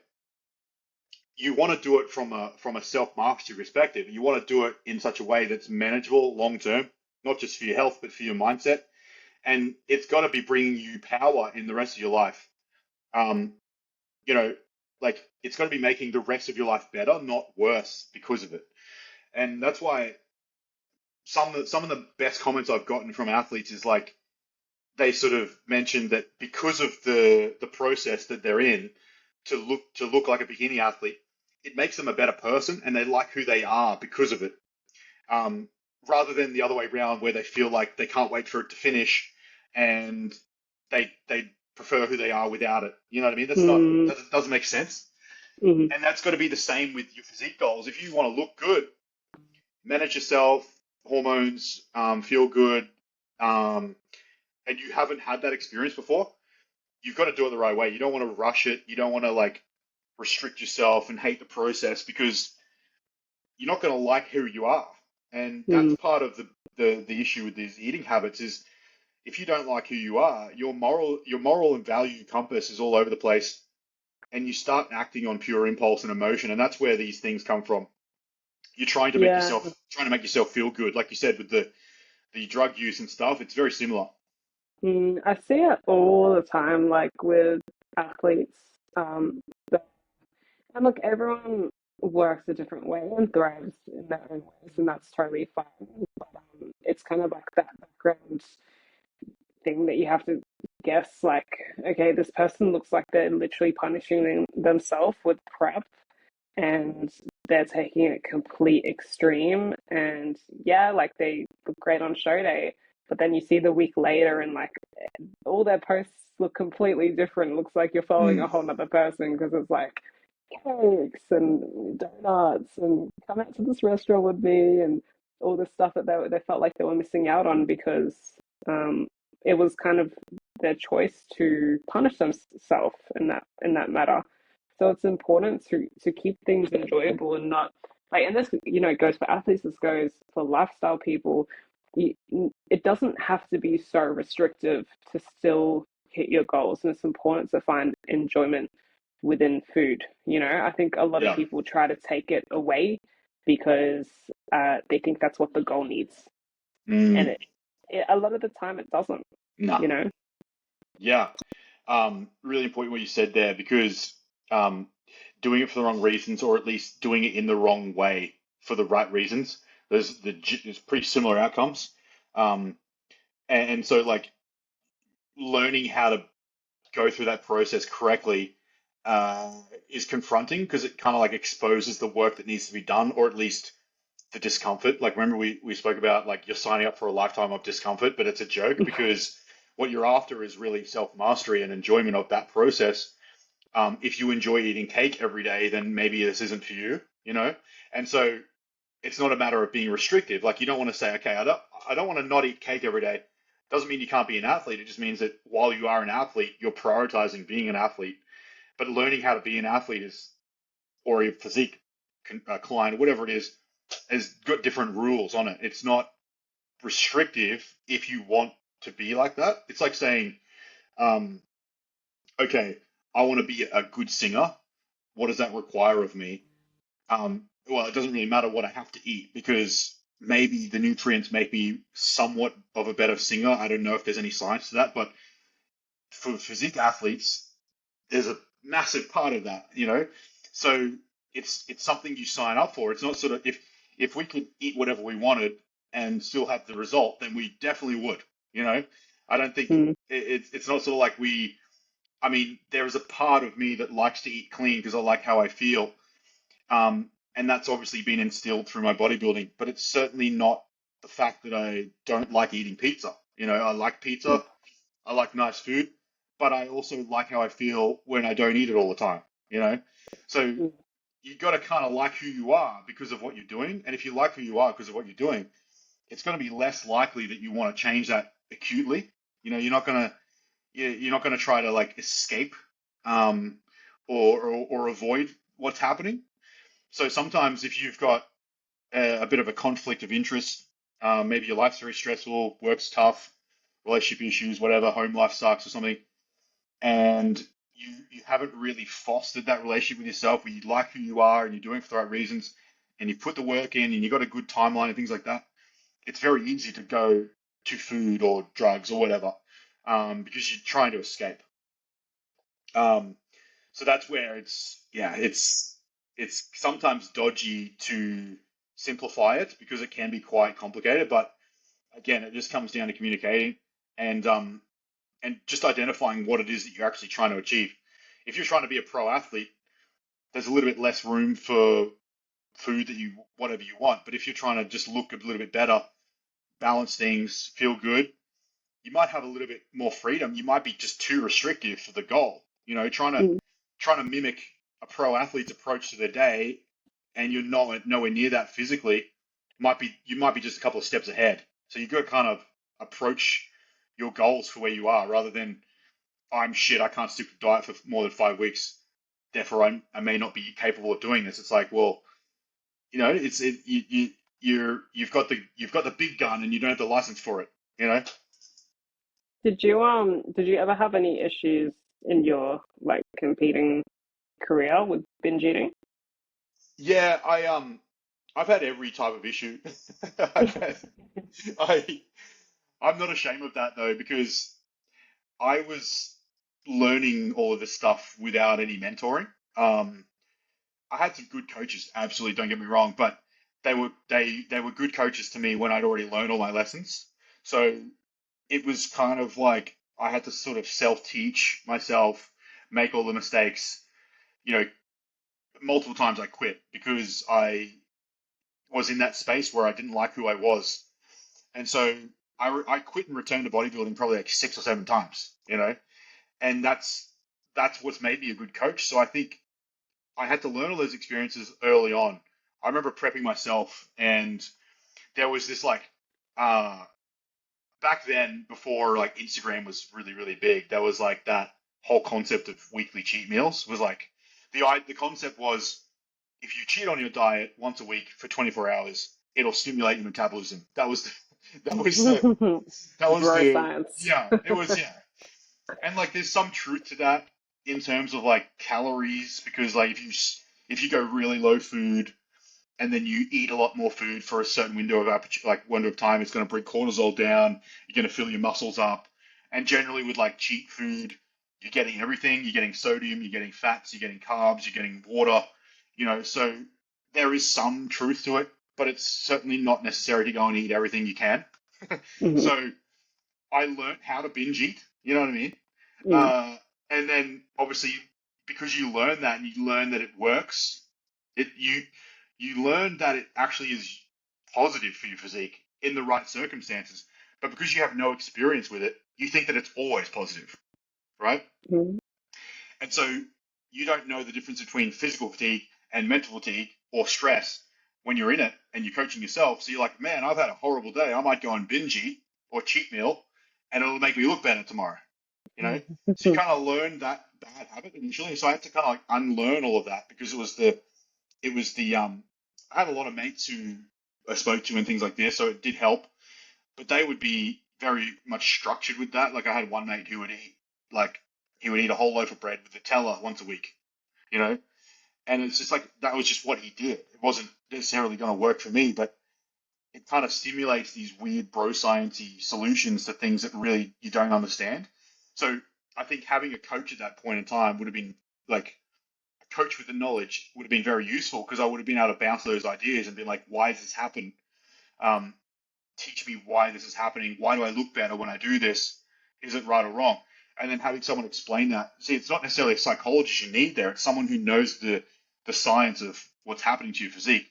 you want to do it from a self mastery perspective. You want to do it in such a way that's manageable long term, not just for your health but for your mindset. And it's got to be bringing you power in the rest of your life. Like it's got to be making the rest of your life better, not worse because of it. And that's why some of the best comments I've gotten from athletes is like they sort of mentioned that because of the process that they're in to look like a bikini athlete, it makes them a better person and they like who they are because of it. Rather than the other way around where they feel like they can't wait for it to finish and they prefer who they are without it. You know what I mean? That doesn't make sense. And that's got to be the same with your physique goals. If you want to look good, manage yourself, hormones, feel good, and you haven't had that experience before, you've got to do it the right way. You don't want to rush it. You don't want to like restrict yourself and hate the process because you're not going to like who you are. And that's part of the issue with these eating habits is if you don't like who you are, your moral and value compass is all over the place and you start acting on pure impulse and emotion. And that's where these things come from. You're trying to make yourself feel good. Like you said, with the drug use and stuff, it's very similar. I see it all the time, like with athletes. And look, everyone works a different way and thrives in their own ways, and that's totally fine. But it's kind of like that background thing that you have to guess, like, okay, this person looks like they're literally punishing themselves with prep, and they're taking it complete extreme. And yeah, like they look great on show day, but then you see the week later, and like all their posts look completely different. It looks like you're following a whole nother person because it's like cakes and donuts and come out to this restaurant with me and all the stuff that they felt like they were missing out on because um, it was kind of their choice to punish themselves in that matter. So it's important to keep things enjoyable and not like, and this, goes for athletes, this goes for lifestyle people. You, it doesn't have to be so restrictive to still hit your goals, and it's important to find enjoyment within food. I think a lot of Yeah. people try to take it away because they think that's what the goal needs, and Mm, a lot of the time it doesn't. no. You know. Yeah. Really important what you said there because um, doing it for the wrong reasons, or at least doing it in the wrong way for the right reasons, there's pretty similar outcomes. Um, and so like learning how to go through that process correctly uh, is confronting because it kind of like exposes the work that needs to be done, or at least the discomfort. Like remember we spoke about like you're signing up for a lifetime of discomfort, but it's a joke because what you're after is really self mastery and enjoyment of that process. If you enjoy eating cake every day, then maybe this isn't for you, you know. And so it's not a matter of being restrictive. Like you don't want to say, okay, I don't want to not eat cake every day. Doesn't mean you can't be an athlete. It just means that while you are an athlete, you're prioritizing being an athlete. But learning how to be an athlete is, or a physique client, whatever it is, has got different rules on it. It's not restrictive if you want to be like that. It's like saying, um, okay, I want to be a good singer. What does that require of me? Well, it doesn't really matter what I have to eat because maybe the nutrients make me somewhat of a better singer. I don't know if there's any science to that, but for physique athletes, there's a massive part of that, you know. So it's something you sign up for. It's not sort of if we could eat whatever we wanted and still have the result, then we definitely would, you know. I don't think Mm. it's not sort of like we. I mean, there is a part of me that likes to eat clean because I like how I feel, and that's obviously been instilled through my bodybuilding. But it's certainly not the fact that I don't like eating pizza. You know, I like pizza. I like nice food, but I also like how I feel when I don't eat it all the time, you know? So Mm. you got to kind of like who you are because of what you're doing. And if you like who you are because of what you're doing, it's going to be less likely that you want to change that acutely. You know, you're not going to try to like escape um, or avoid what's happening. So sometimes if you've got a bit of a conflict of interest, maybe your life's very stressful, work's tough, relationship issues, whatever, home life sucks or something, and you haven't really fostered that relationship with yourself where you like who you are and you're doing it for the right reasons and you put the work in and you got a good timeline and things like that, it's very easy to go to food or drugs or whatever because you're trying to escape. Um, so that's where it's sometimes dodgy to simplify it because it can be quite complicated. But again, it just comes down to communicating and and just identifying what it is that you're actually trying to achieve. If you're trying to be a pro athlete, there's a little bit less room for food that you whatever you want. But if you're trying to just look a little bit better, balance things, feel good, you might have a little bit more freedom. You might be just too restrictive for the goal. You know, Mm. trying to mimic a pro athlete's approach to their day, and you're not nowhere near that physically. You might be just a couple of steps ahead. So you've got to kind of approach your goals for where you are, rather than I'm shit. I can't stick to diet for more than 5 weeks. Therefore, I may not be capable of doing this. It's like, well, you know, you've got the big gun and you don't have the license for it. You know. Did you ever have any issues in your like competing career with binge eating? Yeah, I've had every type of issue. I've had, I I'm not ashamed of that though because I was learning all of this stuff without any mentoring. I had some good coaches, absolutely, don't get me wrong, but they were good coaches to me when I'd already learned all my lessons. So it was kind of like I had to sort of self-teach myself, make all the mistakes. You know, multiple times I quit because I was in that space where I didn't like who I was. And so I quit and returned to bodybuilding probably like 6 or 7 times, you know, and that's what's made me a good coach. So I think I had to learn all those experiences early on. I remember prepping myself and there was this like uh back then, before like Instagram was really really big, there was like that whole concept of weekly cheat meals. Was like the concept was, if you cheat on your diet once a week for 24 hours, it'll stimulate your metabolism. That was the, that was the that was Bro the science. yeah, it was, yeah. And like there's some truth to that in terms of like calories, because like if you go really low food and then you eat a lot more food for a certain window of time, it's going to bring cortisol down. You're going to fill your muscles up. And generally with like cheap food, you're getting everything. You're getting sodium, you're getting fats, you're getting carbs, you're getting water. So there is some truth to it, but it's certainly not necessary to go and eat everything you can. Mhm. So I learned how to binge eat. You know what I mean? Mm. Uh, and then obviously, because you learn that and you learn that it works, it you learn that it actually is positive for your physique in the right circumstances. But because you have no experience with it, you think that it's always positive, right? Mhm. And so you don't know the difference between physical fatigue and mental fatigue or stress when you're in it and you're coaching yourself. So you're like, man, I've had a horrible day. I might go and binge eat or cheat meal, and it'll make me look better tomorrow. You know, so you kind of learn that bad habit initially. So I had to kind of like unlearn all of that, because it was the I had a lot of mates who I spoke to and things like this, so it did help. But they would be very much structured with that. Like I had one mate who would eat like he would eat a whole loaf of bread with Nutella once a week, you know, and it's just like that was just what he did. It wasn't necessarily going to work for me, but it kind of stimulates these weird bro sciencey solutions to things that really you don't understand. So I think having a coach at that point in time would have been like a coach with the knowledge would have been very useful, because I would have been able to bounce those ideas and be like, why does this happen? Um, Teach me why this is happening. Why do I look better when I do this? Is it right or wrong? And then having someone explain that. See, it's not necessarily a psychologist you need there. It's someone who knows the science of what's happening to your physique,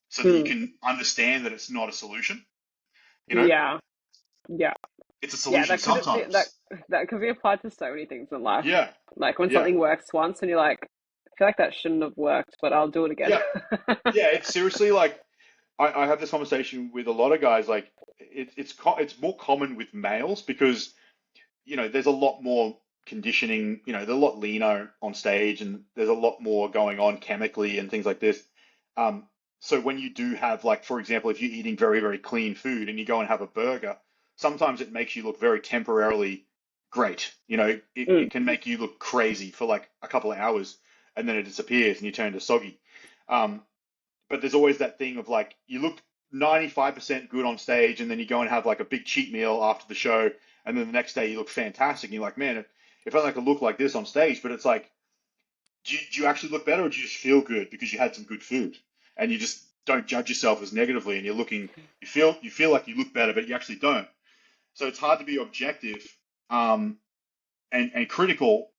so that you Mm. can understand that it's not a solution. You know, Yeah, yeah, it's a yeah. solution That could be that sometimes. that could be applied to so many things in life. Yeah, Like when yeah, something works once, and you're like, I feel like that shouldn't have worked, but I'll do it again. yeah, yeah. It's seriously like I have this conversation with a lot of guys. Like it's more common with males, because there's a lot more conditioning. They're a lot leaner on stage, and there's a lot more going on chemically and things like this. Um, so when you do have, like, for example, if you're eating very, very clean food and you go and have a burger, sometimes it makes you look very temporarily great. It Mm. can make you look crazy for like a couple of hours, and then it disappears and you turn to soggy. Um, but there's always that thing of like you look 95% good on stage, and then you go and have like a big cheat meal after the show, and then the next day you look fantastic, and you're like, man, if I could look like this on stage. But it's like, do you actually look better, or do you just feel good because you had some good food, and you just don't judge yourself as negatively, and you feel like you look better, but you actually don't. So it's hard to be objective, um, and critical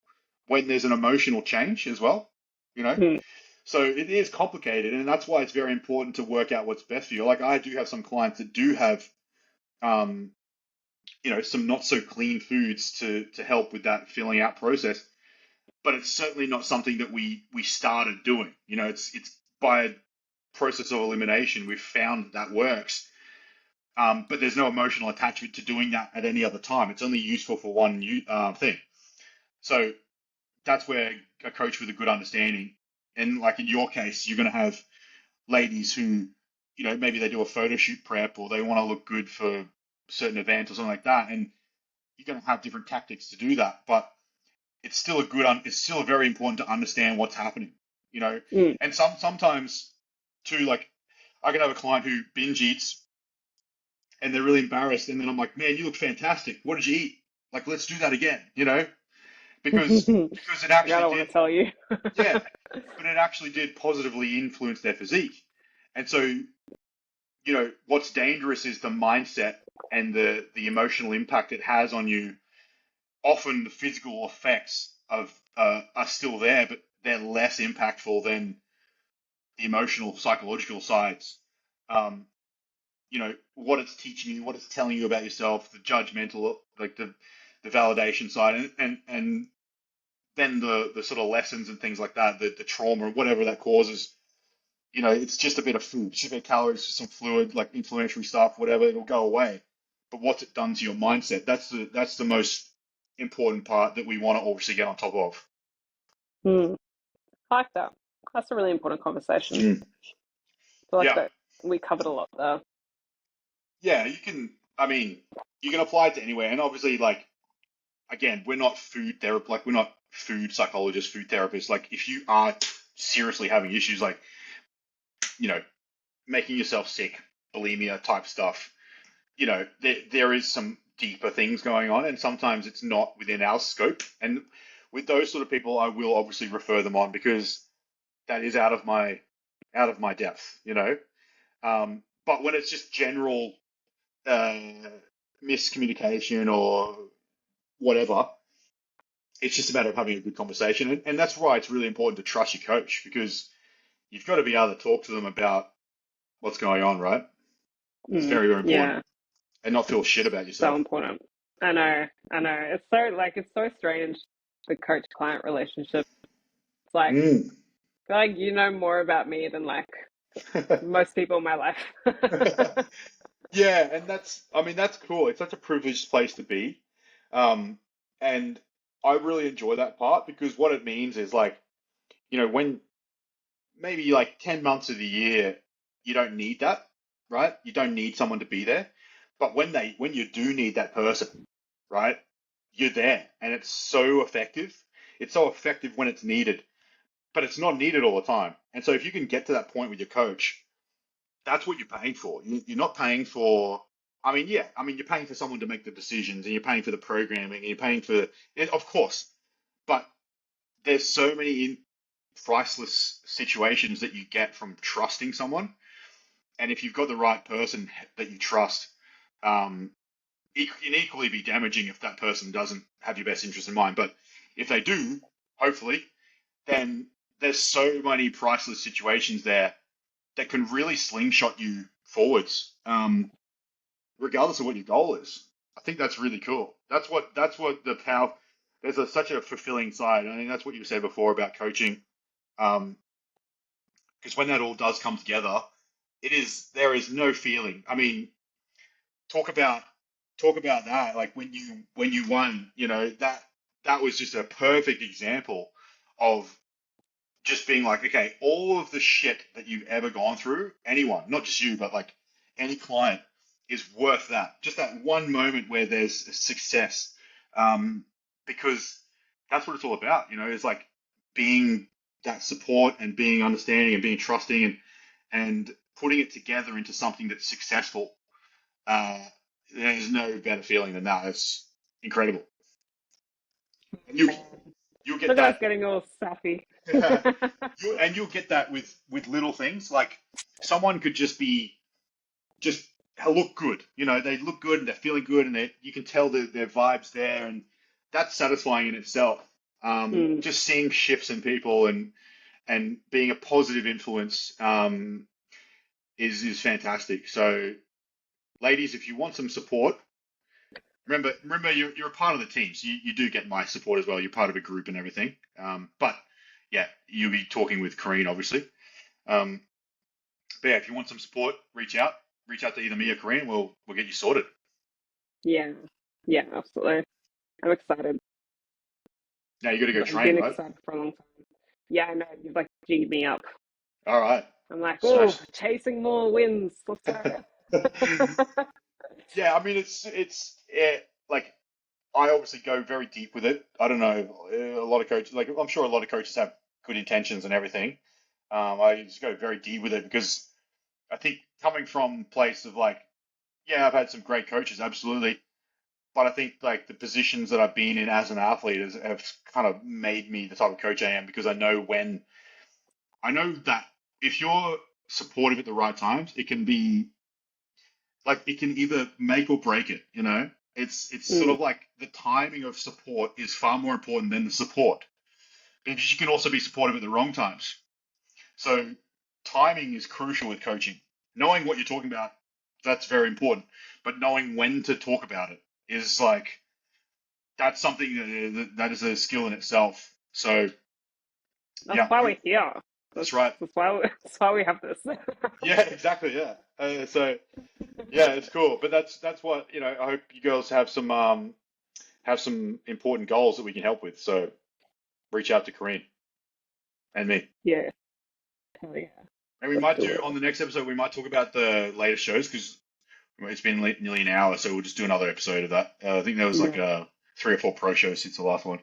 when there's an emotional change as well, you know. Mm. So it is complicated, and that's why it's very important to work out what's best for you. Like I do have some clients that do have, um, some not so clean foods to help with that filling out process, but it's certainly not something that we started doing. It's by a process of elimination we've found that works. But there's no emotional attachment to doing that at any other time. It's only useful for one thing. So that's where a coach with a good understanding, and like in your case, you're going to have ladies who, maybe they do a photo shoot prep, or they want to look good for a certain event or something like that, and you're going to have different tactics to do that. But it's still very important to understand what's happening, you know. Mm. And sometimes too, like I can have a client who binge eats and they're really embarrassed, and then I'm like, man, you look fantastic. What did you eat? Like, let's do that again, because it Like I actually don't did. want to tell you. Yeah, but it actually did positively influence their physique. And so, what's dangerous is the mindset and the emotional impact it has on you. Often the physical effects of are still there, but they're less impactful than the emotional, psychological sides. Um, what it's teaching you, what it's telling you about yourself, the judgmental, like the validation side, and then the sort of lessons and things like that, the trauma, whatever that causes. it's just a bit of food, just a bit of calories, some fluid, like inflammatory stuff, whatever, it'll go away. But what's it done to your mindset? That's the most important part that we want to obviously get on top of. Mm, I like that. That's a really important conversation. Mm. I feel like Yeah. that we covered a lot there. Yeah, I mean, you can apply it to anywhere. And obviously, like, again, we're not food therapy, like, we're not food psychologists, food therapists. Like, if you are seriously having issues, like, you know, making yourself sick, bulimia type stuff, there is some deeper things going on, and sometimes it's not within our scope. And with those sort of people, I will obviously refer them on because that is out of my depth. But when it's just general uh, miscommunication or whatever, it's just a matter of having a good conversation. And that's why it's really important to trust your coach, because you've got to be able to talk to them about what's going on, right? It's very, very important. Yeah, And not feel shit about so yourself. important. I know, I know. It's so strange, the coach-client relationship. It's like, Mm. I feel like you know more about me than like most people in my life. Yeah, and that's cool. It's such a privileged place to be. Um, and I really enjoy that part because what it means is like, when maybe like 10 months of the year, you don't need that, right? You don't need someone to be there. But when you do need that person, right? You're there and it's so effective. It's so effective when it's needed, but it's not needed all the time. And so if you can get to that point with your coach, that's what you're paying for. You're not paying for, I mean, yeah, I mean, you're paying for someone to make the decisions and you're paying for the programming and you're paying for it, of course, but there's so many priceless situations that you get from trusting someone. And if you've got the right person that you trust, um, it can equally be damaging if that person doesn't have your best interest in mind. But if they do, hopefully, then there's so many priceless situations there that can really slingshot you forwards, regardless of what your goal is. I think that's really cool. That's what the power. Such a fulfilling side. I think that's what you said before about coaching. Um, because when that all does come together, there is no feeling. I mean, talk about talk about that. Like when you won, that was just a perfect example of just being like, okay, all of the shit that you've ever gone through, anyone, not just you, but like any client, is worth that. Just that one moment where there's a success, um, because that's what it's all about. Is like being that support and being understanding and being trusting and putting it together into something that's successful. Uh, there's no better feeling than that. It's incredible, and you'll get Look at us that. getting all sappy. You'll get that with little things like someone could just look good. They look good and they're feeling good and you can tell their vibes there, and that's satisfying in itself. Mm. Just seeing shifts in people and being a positive influence, is fantastic. So, ladies, if you want some support, remember you're a part of the team, so you do get my support as well. You're part of a group and everything. But yeah, you'll be talking with Kareen, obviously. Um, but yeah, if you want some support, reach out to either me or Kareen. We'll get you sorted. Yeah, yeah, absolutely. I'm excited. Now you got to go I've train, been right? excited for a long time. Yeah, I know. You've like G'd me up. All right. I'm like, oh, Smash. chasing more wins. Let's go. Yeah, I mean like I obviously go very deep with it. I don't know, a lot of coaches, like I'm sure a lot of coaches have good intentions and everything. I just go very deep with it because I think coming from a place of like, yeah, I've had some great coaches, absolutely. But I think like the positions that I've been in as an athlete have kind of made me the type of coach I am, because I know that if you're supportive at the right times, it can be like it can either make or break it. It's sort Mm. of like the timing of support is far more important than the support, because you can also be supportive at the wrong times. So timing is crucial with coaching. Knowing what you're talking about, that's very important. But knowing when to talk about it is like that's something that is a skill in itself. So That's yeah, why we're here. That's right. That's why we have this. Yeah, exactly. Yeah. So yeah, it's cool. But that's what, I hope you girls have some important goals that we can help with. So reach out to Kareen and me. Yeah, hell yeah, And we let's might do do it. on the next episode, we might talk about the latest shows because it's been nearly an hour. So we'll just do another episode of that. I think there was like Yeah, 3 or 4 pro shows since the last one.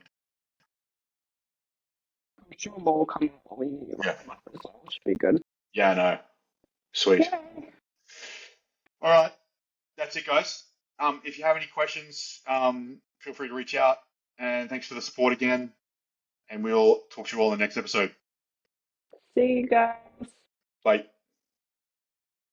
I'm sure more will come up when we Yeah. wrap them up as well, which should be good. Yeah, I know. Sweet. Yay. All right. That's it, guys. If you have any questions, feel free to reach out. And thanks for the support again. And we'll talk to you all in the next episode. See you guys. Bye.